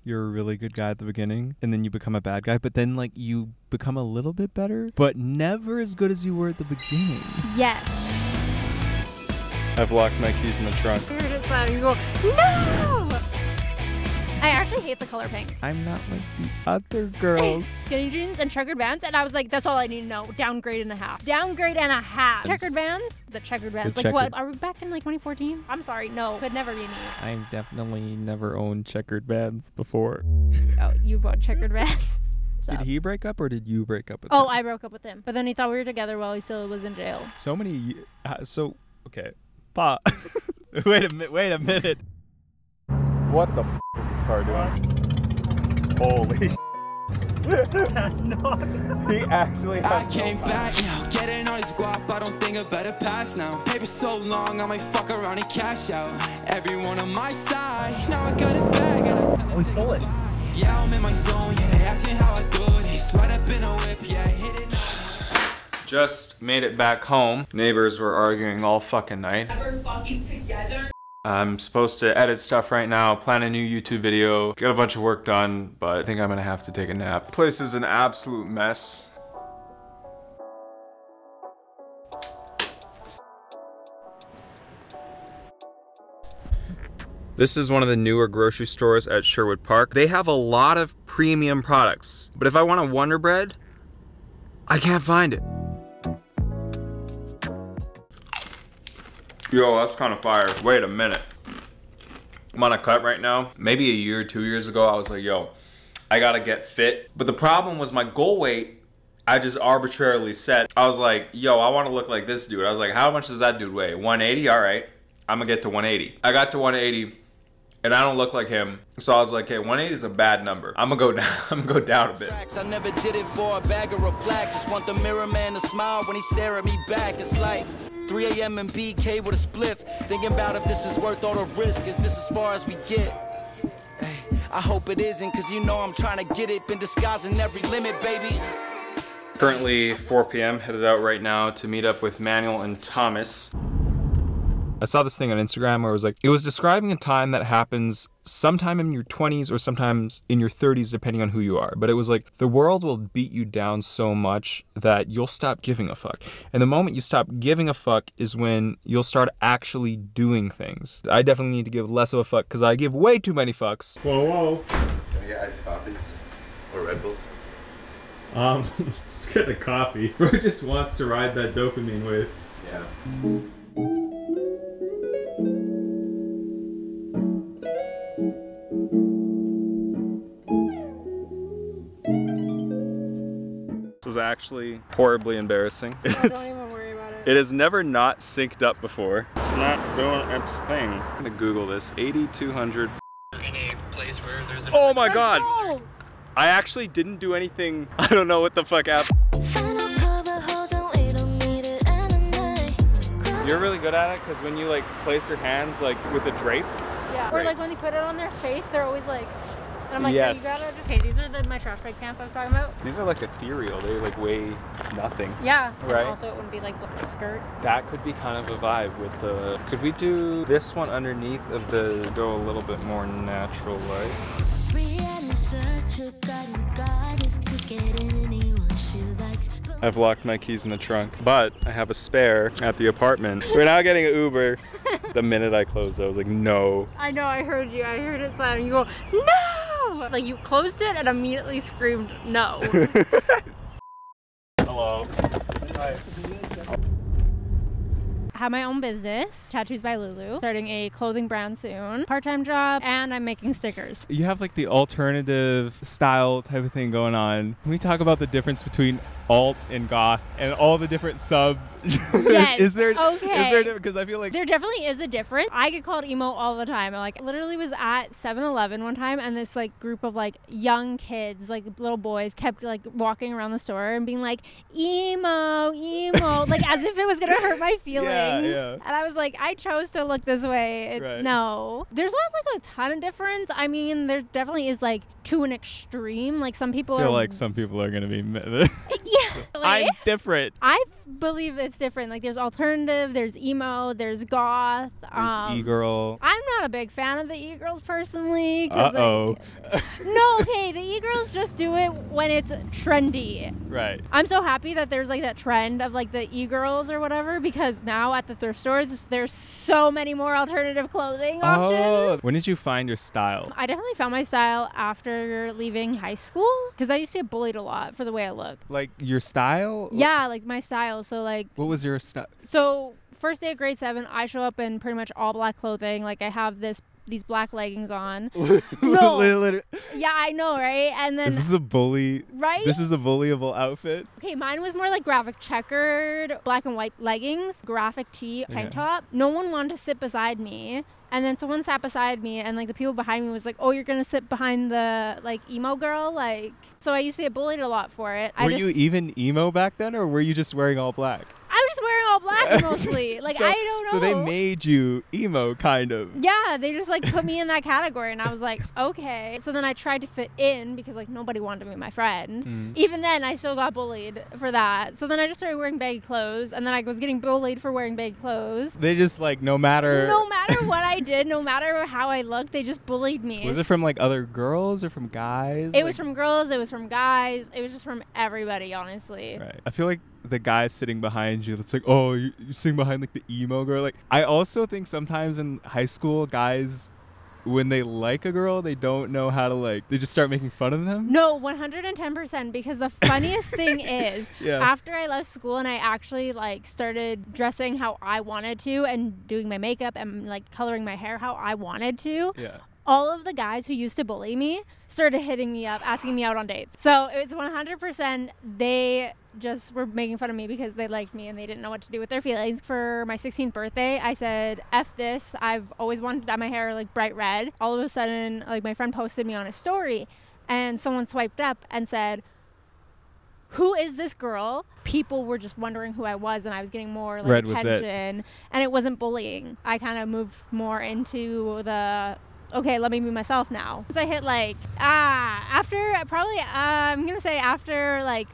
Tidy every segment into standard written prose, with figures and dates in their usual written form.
you're a really good guy at the beginning and then you become a bad guy, but then like you become a little bit better, but never as good as you were at the beginning. Yes. I've locked my keys in the trunk. I heard it slam. You go, no! I actually hate the color pink. I'm not like the other girls. Skinny jeans and checkered Vans, and I was like, that's all I need to know. Downgrade and a half. Downgrade and a half. Checkered Vans? The checkered Vans. Like what? Are we back in like 2014? I'm sorry, no. Could never be me. I've definitely never owned checkered Vans before. Oh, you bought checkered Vans? Did he break up or did you break up with him? Oh, I broke up with him. But then he thought we were together while he still was in jail. So many, okay. Pa. Wait a minute. What the f is this car doing? Holy shit. That's not. He actually has I came back now, getting all this guap, I don't think I better pass now. Paper so long, I might fuck around and cash out. Everyone on my side, now I got it back. Oh, he stole it. Yeah, I'm in my zone, yeah, they asking how I do it. He sweat up in a whip, yeah, I hit it. Just made it back home. Neighbors were arguing all fucking night. We're fucking together. I'm supposed to edit stuff right now, plan a new YouTube video, get a bunch of work done, but I think I'm gonna have to take a nap. Place is an absolute mess. This is one of the newer grocery stores at Sherwood Park. They have a lot of premium products, but if I want a Wonder Bread, I can't find it. Yo, that's kind of fire. Wait a minute. I'm on a cut right now. Maybe a year or 2 years ago, I was like, yo, I gotta get fit. But the problem was my goal weight, I just arbitrarily set. I was like, yo, I wanna look like this dude. I was like, how much does that dude weigh? 180, all right. I'm gonna get to 180. I got to 180 and I don't look like him. So I was like, hey, 180 is a bad number. I'm gonna go down, a bit. I never did it for a bag or a black. Just want the mirror man to smile when he stare at me back. It's like 3 a.m. and BK with a spliff. Thinking about if this is worth all the risk. Is this as far as we get? Hey, I hope it isn't, cause you know I'm trying to get it. Been disguising every limit, baby. Currently 4 p.m. headed out right now to meet up with Manuel and Thomas. I saw this thing on Instagram where it was describing a time that happens sometime in your 20s or sometimes in your 30s depending on who you are. But it was like, the world will beat you down so much that you'll stop giving a fuck. And the moment you stop giving a fuck is when you'll start actually doing things. I definitely need to give less of a fuck because I give way too many fucks. Whoa. Can I get iced coffees? Or Red Bulls? Let's get the coffee. Bro just wants to ride that dopamine wave. Yeah. This is actually horribly embarrassing. Don't even worry about it. It has never not synced up before. It's not doing its thing. I'm gonna Google this. 8200. In a place where there's Oh my god! No. I actually didn't do anything. I don't know what the fuck happened. You're really good at it because when you like place your hands like with a drape. Yeah. Or like when they put it on their face, they're always like, and I'm like, yes. you gotta just, okay, these are my trash bag pants I was talking about. These are like ethereal. They like weigh nothing. Yeah. Right. And also it wouldn't be like the skirt. That could be kind of a vibe with the, could we do this one underneath of the, go a little bit more natural light? I've locked my keys in the trunk, but I have a spare at the apartment. We're now getting an Uber. The minute I closed, I was like, no. I know, I heard you. I heard it slam. You go, no! Like you closed it and immediately screamed, no. Hello. Hi. Have my own business, Tattoos by Lulu, starting a clothing brand soon, part-time job, and I'm making stickers. You have like the alternative style type of thing going on. Can we talk about the difference between alt and goth and all the different sub? Yes. Is there okay. because I feel like there definitely is a difference. I get called emo all the time. I like literally was at 7-Eleven one time and this like group of like young kids, like little boys, kept like walking around the store and being like emo, like as if it was gonna hurt my feelings. Yeah. And I was like, I chose to look this way. It's, right. No, there's not like a ton of difference. I mean, there definitely is like to an extreme. Like some people I feel like some people are gonna be yeah. I'm different. I believe it's different. Like, there's alternative, there's emo, there's goth. There's e-girl. I'm not a big fan of the e-girls personally. 'Cause, Uh-oh. no, okay, the e-girls just do it when it's trendy. Right. I'm so happy that there's like that trend of like the e-girls or whatever, because now at the thrift stores there's so many more alternative clothing options. When did you find your style? I definitely found my style after leaving high school, because I used to get bullied a lot for the way I look. Like your style? Yeah, like my style. So like, What was your style? so first day of grade 7, I show up in pretty much all black clothing. Like I have these black leggings on. No. Yeah, I know, right? And then Is this a bully? right? This is a bullyable outfit? Okay, mine was more like graphic checkered, black and white leggings, graphic tee, tank top. No one wanted to sit beside me. And then someone sat beside me, and like the people behind me was like, oh, you're going to sit behind the like emo girl? Like, so I used to get bullied a lot for it. Were you even emo back then, or were you just wearing all black? I was just wearing all black mostly. Like, So- I don't know. So they made you emo, kind of. Yeah, they just like put me in that category, and I was like, okay. So then I tried to fit in because like nobody wanted to be my friend. Even then, I still got bullied for that. So then I just started wearing baggy clothes, and then I was getting bullied for wearing baggy clothes. They just like, no matter what I did, no matter how I looked, they just bullied me. Was it from like other girls or from guys? It was from girls, it was from guys, it was just from everybody, honestly. Right. I feel like the guy sitting behind you, that's like, oh, you're sitting behind like the emo girl. Like, I also think sometimes in high school, guys, when they like a girl, they don't know how to like, they just start making fun of them. No, 110%, because the funniest thing is, Yeah. after I left school and I actually like started dressing how I wanted to and doing my makeup and like coloring my hair how I wanted to, Yeah. all of the guys who used to bully me started hitting me up, asking me out on dates. So it was 100% they just were making fun of me because they liked me and they didn't know what to do with their feelings. For my 16th birthday, I said, F this. I've always wanted to dye my hair like bright red. All of a sudden, like my friend posted me on a story, and someone swiped up and said, who is this girl? People were just wondering who I was, and I was getting more like Red was it. attention. And it wasn't bullying. I kind of moved more into the, okay, let me be myself now. Once I hit like, I'm going to say after like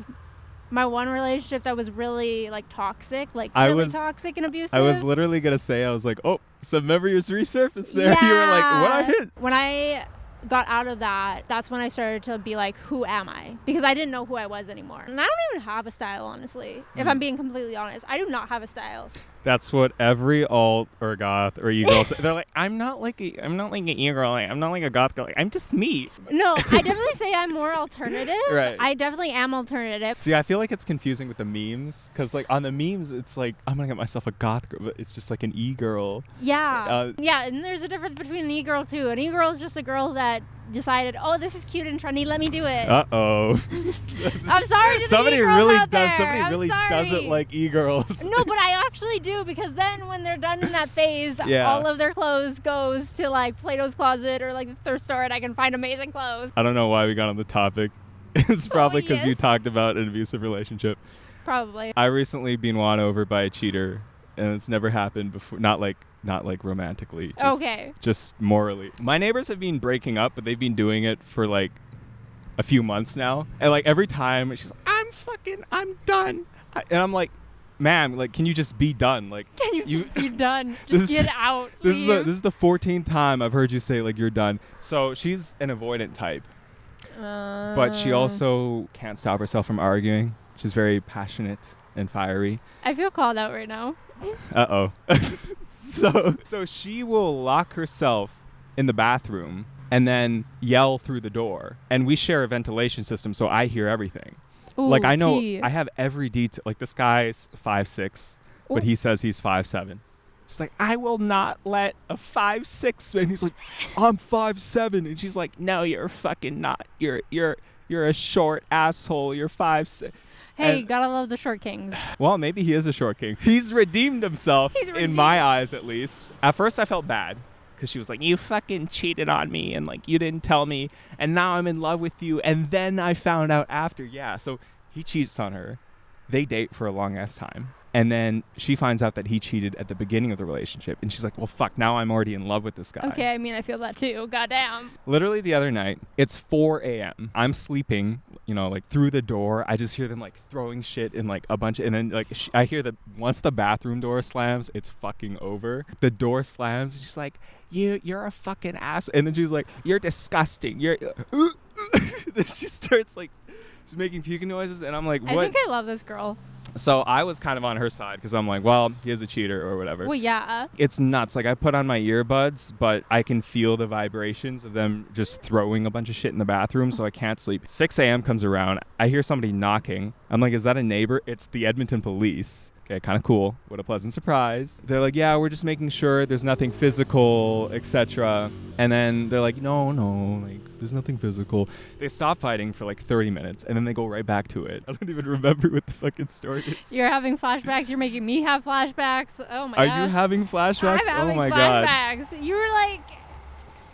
my one relationship that was really like toxic, like really toxic and abusive. I was literally going to say, I was like, oh, some memories resurfaced there. You were like, what I hit? When I got out of that, that's when I started to be like, who am I? Because I didn't know who I was anymore. And I don't even have a style, honestly. If I'm being completely honest, I do not have a style. That's what every alt or goth or e-girl say. They're like, I'm not like an e-girl. I'm not like a goth girl. Like, I'm just me. No, I definitely say I'm more alternative. Right. I definitely am alternative. See, I feel like it's confusing with the memes, because like on the memes, it's like, I'm gonna get myself a goth girl, but it's just like an e-girl. Yeah. Yeah, and there's a difference between an e-girl too. An e-girl is just a girl that decided, oh, this is cute and trendy, let me do it. Uh-oh. I'm sorry to Somebody the e-girls really out does. there. Somebody I'm really sorry. doesn't like e-girls. No, but I actually do, because then when they're done in that phase, Yeah. all of their clothes goes to like Plato's Closet or like the thrift store, and I can find amazing clothes. I don't know why we got on the topic. It's probably because you yes. talked about an abusive relationship. Probably. I recently been won over by a cheater, and it's never happened before. Not like romantically. Just, Okay. Just morally. My neighbors have been breaking up, but they've been doing it for like a few months now. And like every time she's like, I'm done. And I'm like, ma'am, like, can you just be done? Like, Can you just be done? This Just is- get out. this is leave. the 14th time I've heard you say like you're done. So she's an avoidant type, but she also can't stop herself from arguing. She's very passionate and fiery. I feel called out right now. Uh-oh. So she will lock herself in the bathroom and then yell through the door. And we share a ventilation system, so I hear everything. Ooh, Like, I know, tea. I have every detail. Like, this guy's 5'6", but he says he's 5'7". She's like, I will not let a 5'6", and he's like, I'm 5'7", and she's like, no, you're fucking not. You're a short asshole. You're 5'6". Hey, And- gotta love the short kings. Well, maybe he is a short king. He's redeemed himself, He's in redeemed. my eyes at least. At first, I felt bad because she was like, you fucking cheated on me and like you didn't tell me, and now I'm in love with you. And then I found out after, yeah. So he cheats on her. They date for a long ass time. And then she finds out that he cheated at the beginning of the relationship. And she's like, well, fuck, now I'm already in love with this guy. Okay, I mean, I feel that too. Goddamn. Literally the other night, it's 4 a.m. I'm sleeping, you know, like through the door, I just hear them like throwing shit in like a bunch and then like I hear that once the bathroom door slams, it's fucking over. The door slams, she's like, you're a fucking ass, and then she's like, you're disgusting, you're then she starts like just making puking noises, and I'm like, what? I think I love this girl. So I was kind of on her side because I'm like, well, he is a cheater or whatever. Well, yeah. It's nuts. Like, I put on my earbuds, but I can feel the vibrations of them just throwing a bunch of shit in the bathroom, so I can't sleep. 6 a.m. comes around. I hear somebody knocking. I'm like, is that a neighbor? It's the Edmonton police. Okay, kind of cool. What a pleasant surprise. They're like, yeah, we're just making sure there's nothing physical, etc. And then they're like, no, like, there's nothing physical. They stop fighting for like 30 minutes, and then they go right back to it. I don't even remember what the fucking story is. You're having flashbacks. You're making me have flashbacks. Oh my god. Are you having flashbacks? I'm having oh my god. flashbacks. You were like,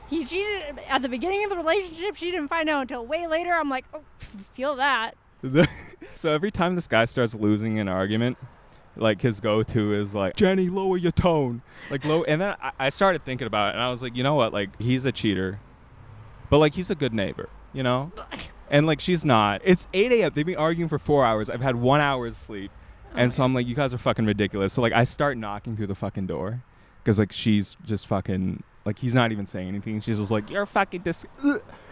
he cheated at the beginning of the relationship. She didn't find out until way later. I'm like, oh, feel that. So every time this guy starts losing an argument, like his go-to is like, Jenny, lower your tone, like low. And then I started thinking about it, and I was like, you know what, like, he's a cheater, but like, he's a good neighbor, you know. And like, she's not. It's 8 a.m. They've been arguing for 4 hours. I've had 1 hour's sleep, and so I'm like, you guys are fucking ridiculous. So like, I start knocking through the fucking door because like, she's just fucking like, he's not even saying anything. She's just like, you're fucking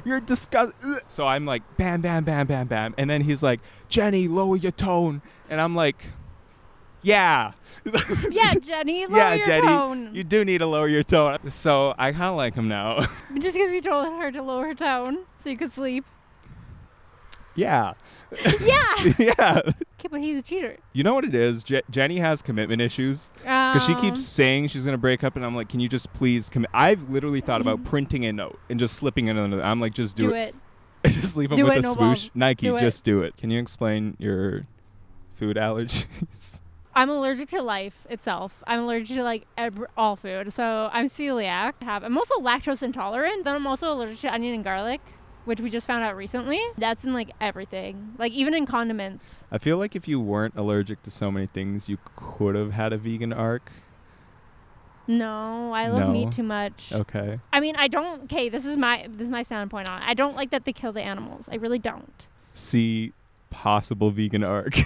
you're disgusting. So I'm like, bam, bam, bam, bam, bam, and then he's like, Jenny, lower your tone, and I'm like, yeah. Yeah, Jenny, lower your tone. You do need to lower your tone. So I kind of like him now. Just because you told her to lower her tone so you could sleep. Yeah. Yeah. Yeah. Okay, but he's a cheater. You know what it is? Jenny has commitment issues because she keeps saying she's going to break up, and I'm like, can you just please commit? I've literally thought about printing a note and just slipping it under. I'm like, just do it. Just leave him with a swoosh. Nike, just do it. Can you explain your food allergies? I'm allergic to life itself. I'm allergic to like all food. So I'm celiac. I'm also lactose intolerant. Then I'm also allergic to onion and garlic, which we just found out recently. That's in like everything, like even in condiments. I feel like if you weren't allergic to so many things, you could have had a vegan arc. No, I love meat too much. Okay. I mean, I don't. Okay, this is my standpoint on it. I don't like that they kill the animals. I really don't. See, possible vegan arc.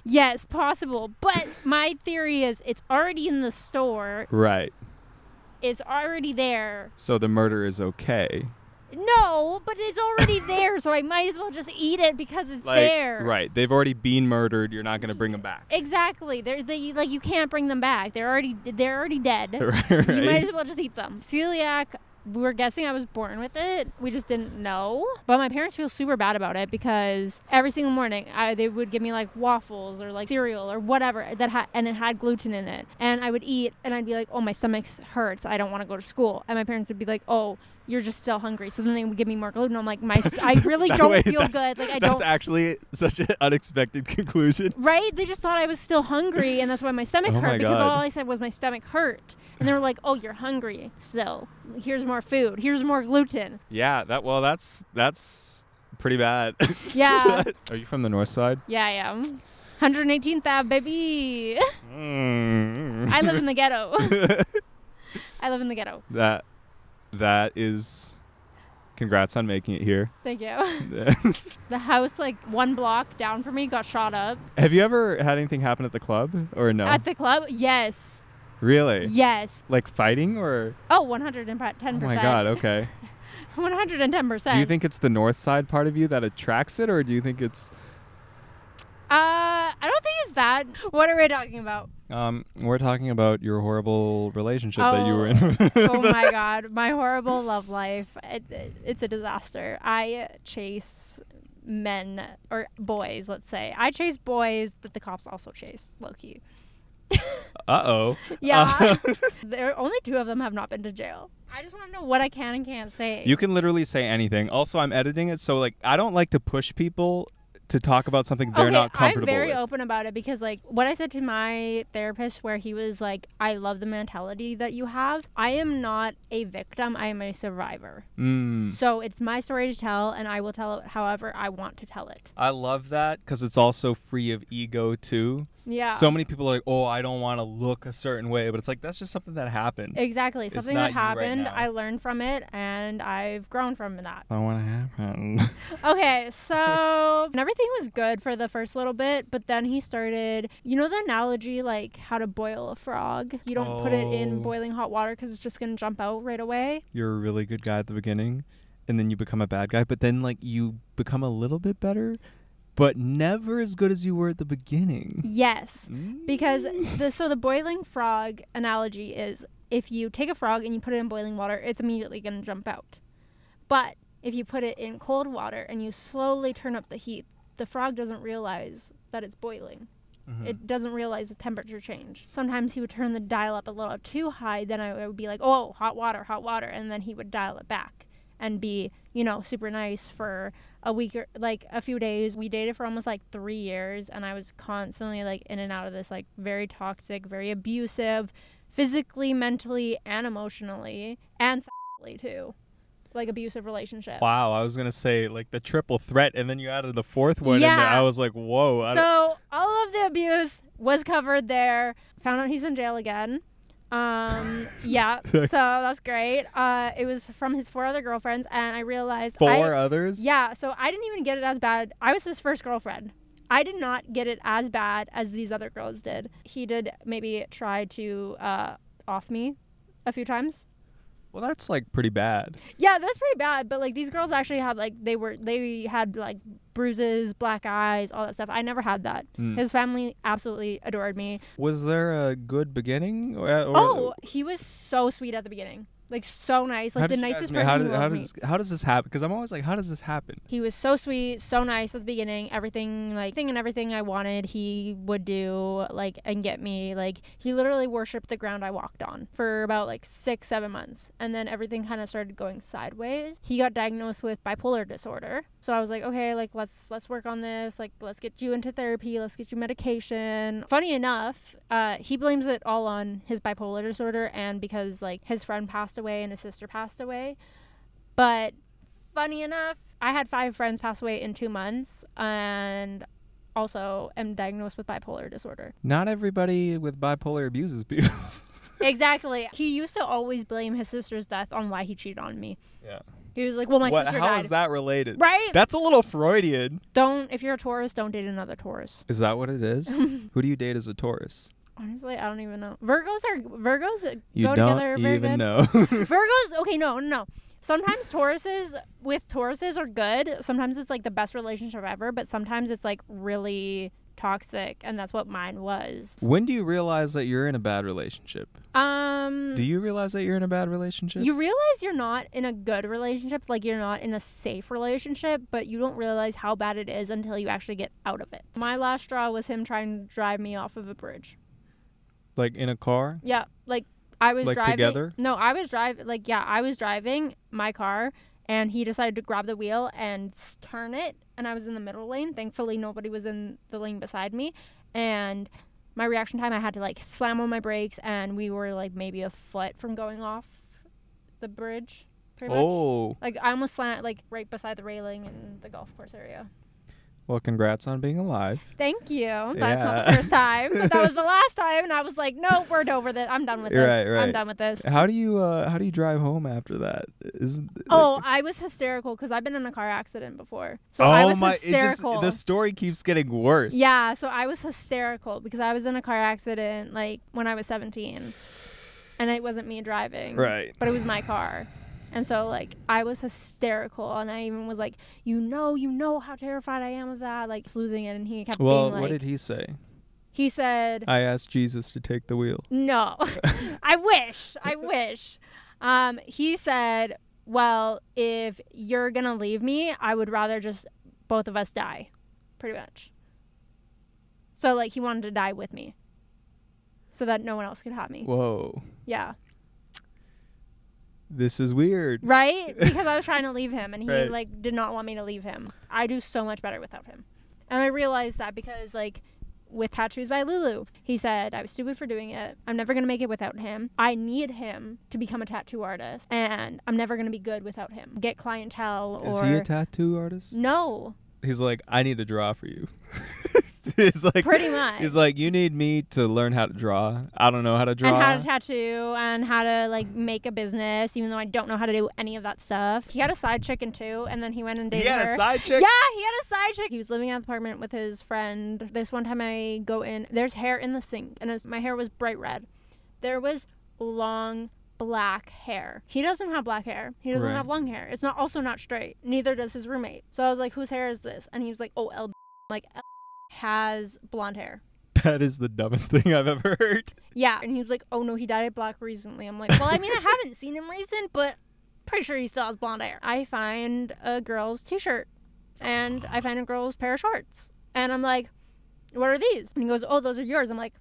Yes, possible. But my theory is it's already in the store. Right. It's already there. So the murder is okay. No, but it's already there, so I might as well just eat it because it's there. Right. They've already been murdered. You're not going to bring them back. Exactly. Like you can't bring them back. They're already dead. Right. You might as well just eat them. Celiac, we were guessing I was born with it. We just didn't know. But my parents feel super bad about it because every single morning they would give me like waffles or like cereal or whatever and it had gluten in it. And I would eat and I'd be like, oh, my stomach hurts. I don't want to go to school. And my parents would be like, oh, you're just still hungry. So then they would give me more gluten. I'm like, I really don't feel good. Like that's actually such an unexpected conclusion. Right? They just thought I was still hungry, and that's why my stomach hurt because all I said was my stomach hurt. And they were like, oh, you're hungry still. Here's more food. Here's more gluten. Yeah, that's pretty bad. Yeah. Are you from the north side? Yeah, I am. 118th Ave, baby. I live in the ghetto. I live in the ghetto. That is, congrats on making it here. Thank you. The house like 1 block down from me got shot up. Have you ever had anything happen at the club or no? At the club? Yes. Really? Yes. Like fighting or? Oh, 110%. Oh my God, okay. 110%. Do you think it's the north side part of you that attracts it, or do you think it's... I don't think it's that. What are we talking about? We're talking about your horrible relationship that you were in. Oh my God, my horrible love life. It's a disaster. I chase men or boys, let's say. I chase boys that the cops also chase, low-key. Uh-oh. Yeah. Only 2 of them have not been to jail. I just want to know what I can and can't say. You can literally say anything. Also, I'm editing it, so like I don't like to push people to talk about something they're not comfortable with. I'm very open about it because like what I said to my therapist where he was like, I love the mentality that you have. I am not a victim. I am a survivor. So it's my story to tell and I will tell it however I want to tell it. I love that because it's also free of ego too. Yeah. So many people are like, oh, I don't want to look a certain way, but it's like, that's just something that happened. Exactly. Something that happened. I learned from it and I've grown from that. I want to happen. Okay, so everything was good for the first little bit, but then he started, you know the analogy like how to boil a frog? You don't put it in boiling hot water because it's just going to jump out right away. You're a really good guy at the beginning, and then you become a bad guy, but then like you become a little bit better, but never as good as you were at the beginning. Yes, because the boiling frog analogy is if you take a frog and you put it in boiling water, it's immediately going to jump out. But if you put it in cold water and you slowly turn up the heat, the frog doesn't realize that it's boiling. It doesn't realize the temperature change. Sometimes he would turn the dial up a little too high, then I would be like, oh, hot water, and then he would dial it back and be, you know, super nice for a week or like a few days. We dated for almost like 3 years, and I was constantly like in and out of this like very toxic, very abusive, physically, mentally, and emotionally, and sexually too. Like abusive relationship. Wow, I was gonna say like the triple threat, and then you added the fourth one in there. I was like, whoa. So all of the abuse was covered there. Found out he's in jail again. Yeah, so that's great. It was from his 4 other girlfriends, and I realized 4 others? Yeah, so I didn't even get it as bad. I was his first girlfriend. I did not get it as bad as these other girls did. He did maybe try to off me a few times. Well, that's like pretty bad. Yeah, that's pretty bad. But like these girls actually had like they had like bruises, black eyes, all that stuff. I never had that. His family absolutely adored me. Was there a good beginning? Oh, he was so sweet at the beginning. Like so nice, like the nicest person who loved me. How does this happen? Because I'm always like, how does this happen? He was so sweet, so nice at the beginning. Everything I wanted, he would do, like, and get me. Like, he literally worshipped the ground I walked on for about like 6-7 months, and then everything kind of started going sideways. He got diagnosed with bipolar disorder, so I was like, okay, like let's work on this. Like, let's get you into therapy. Let's get you medication. Funny enough, he blames it all on his bipolar disorder, and because like his friend passed away and his sister passed away. But funny enough, I had 5 friends pass away in 2 months, and also am diagnosed with bipolar disorder. Not everybody with bipolar abuses people. Exactly. He used to always blame his sister's death on why he cheated on me. Yeah. He was like, well, my sister died. How is that related? Right? That's a little Freudian. If you're a Taurus, don't date another Taurus. Is that what it is? Who do you date as a Taurus? Honestly, I don't even know. Virgos You go don't together very even good. know. Virgos, okay, no. Sometimes Tauruses are good. Sometimes it's like the best relationship ever, but sometimes it's like really toxic, and that's what mine was. When do you realize that you're in a bad relationship? Do you realize that you're in a bad relationship? You realize you're not in a good relationship, like you're not in a safe relationship, but you don't realize how bad it is until you actually get out of it. My last straw was him trying to drive me off of a bridge. Like in a car? Yeah, like I was driving. Together? No, I was driving. Like, yeah, I was driving my car, and he decided to grab the wheel and turn it, and I was in the middle lane. Thankfully, nobody was in the lane beside me, and my reaction time, I had to like slam on my brakes, and we were like maybe a foot from going off the bridge. Pretty much. Like I almost slammed like right beside the railing in the golf course area. Well, congrats on being alive. Thank you. That's not the first time, but that was the last time, and I was like, no, we're over this. I'm done with this. Right. I'm done with this. How do you drive home after that? I was hysterical because I've been in a car accident before. So I was hysterical. The story keeps getting worse. Yeah, so I was hysterical because I was in a car accident like when I was 17, and it wasn't me driving. Right. But it was my car. And so, like, I was hysterical, and I even was like, you know how terrified I am of that, like, losing it, and he kept being like... Well, what did he say? He said... I asked Jesus to take the wheel. No. I wish. He said, well, if you're gonna leave me, I would rather just both of us die, pretty much. So, like, he wanted to die with me so that no one else could have me. Whoa. Yeah. This is weird. Right? Because I was trying to leave him, and he, Right. like, did not want me to leave him. I do so much better without him. And I realized that because, like, with Tattoos by Lulu, he said, I was stupid for doing it. I'm never going to make it without him. I need him to become a tattoo artist, and I'm never going to be good without him. Get clientele or... Is he a tattoo artist? No. He's like, I need to draw for you. It's like Pretty much. He's like, you need me to learn how to draw. I don't know how to draw. And how to tattoo and how to like make a business, even though I don't know how to do any of that stuff. He had a side chick too, and then he went and dated her. He had a side chick? Yeah, he had a side chick. He was living in the apartment with his friend. This one time I go in, there's hair in the sink, and my hair was bright red. There was long black hair. He doesn't have black hair. He doesn't have long hair. It's also not straight. Neither does his roommate. So I was like, whose hair is this? And he was like, oh, L. Like, L has blonde hair. That is the dumbest thing I've ever heard. Yeah. And he was like, oh no, he dyed it black recently. I'm like, well, I mean, I haven't seen him recent, but pretty sure he still has blonde hair. I find a girl's t-shirt and I find a girl's pair of shorts. And I'm like, what are these? And he goes, oh, those are yours. I'm like,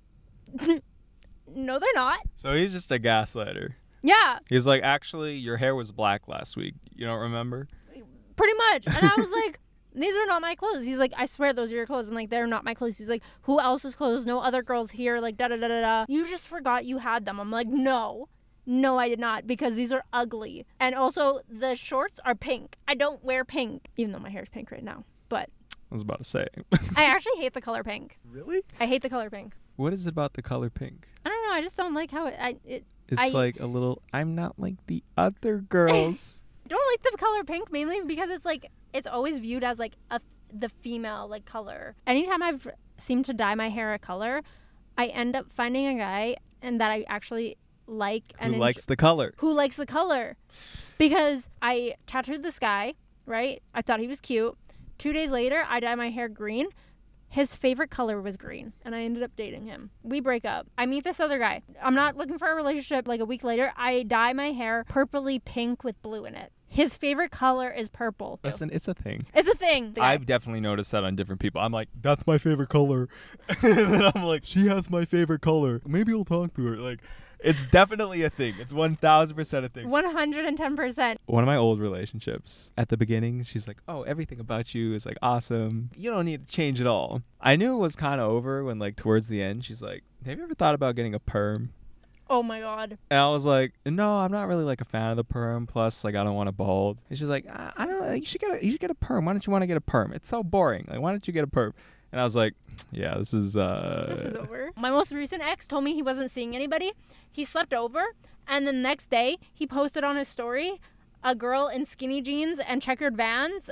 no, they're not. So he's just a gaslighter. Yeah. He's like, actually, your hair was black last week. You don't remember? Pretty much. And I was like, these are not my clothes. He's like, I swear those are your clothes. I'm like, they're not my clothes. He's like, who else's clothes? No other girls here. Like, da-da-da-da-da. You just forgot you had them. I'm like, no. No, I did not, because these are ugly. And also, the shorts are pink. I don't wear pink, even though my hair is pink right now. But I was about to say. I actually hate the color pink. Really? I hate the color pink. What is it about the color pink? I don't know. I just don't like how It's like a little, I'm not like the other girls. I don't like the color pink mainly because it's like, it's always viewed as like the female like color. Anytime I've seemed to dye my hair a color, I end up finding a guy and that I actually like. And Who likes the color. Who likes the color. Because I tattooed this guy, right? I thought he was cute. 2 days later, I dyed my hair green. His favorite color was green, and I ended up dating him. We break up. I meet this other guy. I'm not looking for a relationship. Like a week later, I dye my hair purpley pink with blue in it. His favorite color is purple. Listen, it's a thing. It's a thing. I've definitely noticed that on different people. I'm like, that's my favorite color. And then I'm like, she has my favorite color. Maybe I'll talk to her. Like, it's definitely a thing. It's 1,000% a thing. 110%. One of my old relationships, at the beginning, she's like, oh, everything about you is like awesome. You don't need to change it all. I knew it was kind of over when like towards the end, she's like, have you ever thought about getting a perm? Oh my God. And I was like, no, I'm not really like a fan of the perm. Plus, like, I don't want a bald. And she's like, I don't know. You should get a perm. Why don't you want to get a perm? It's so boring. Like, why don't you get a perm? And I was like, yeah, this is over. My most recent ex told me he wasn't seeing anybody. He slept over, and the next day he posted on his story a girl in skinny jeans and checkered Vans.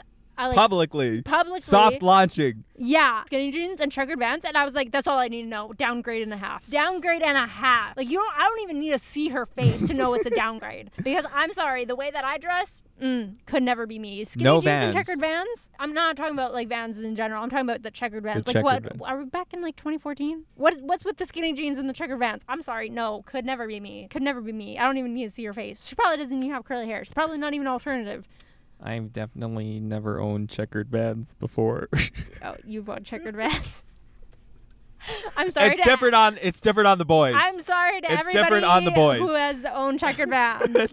Publicly. Soft launching. Yeah. Skinny jeans and checkered Vans. And I was like, that's all I need to know. Downgrade and a half. Downgrade and a half. Like, I don't even need to see her face to know it's a downgrade. Because I'm sorry, the way that I dress, could never be me. Skinny jeans and checkered Vans. I'm not talking about like Vans in general. I'm talking about the checkered Vans. Are we back in like 2014? What's with the skinny jeans and the checkered Vans? I'm sorry. No, could never be me. Could never be me. I don't even need to see her face. She probably doesn't even have curly hair. She's probably not even an alternative. I've definitely never owned checkered Vans before. Oh, you've owned checkered Vans. I'm sorry. It's different on the boys. I'm sorry to it's everybody different on the boys. who has owned checkered Vans.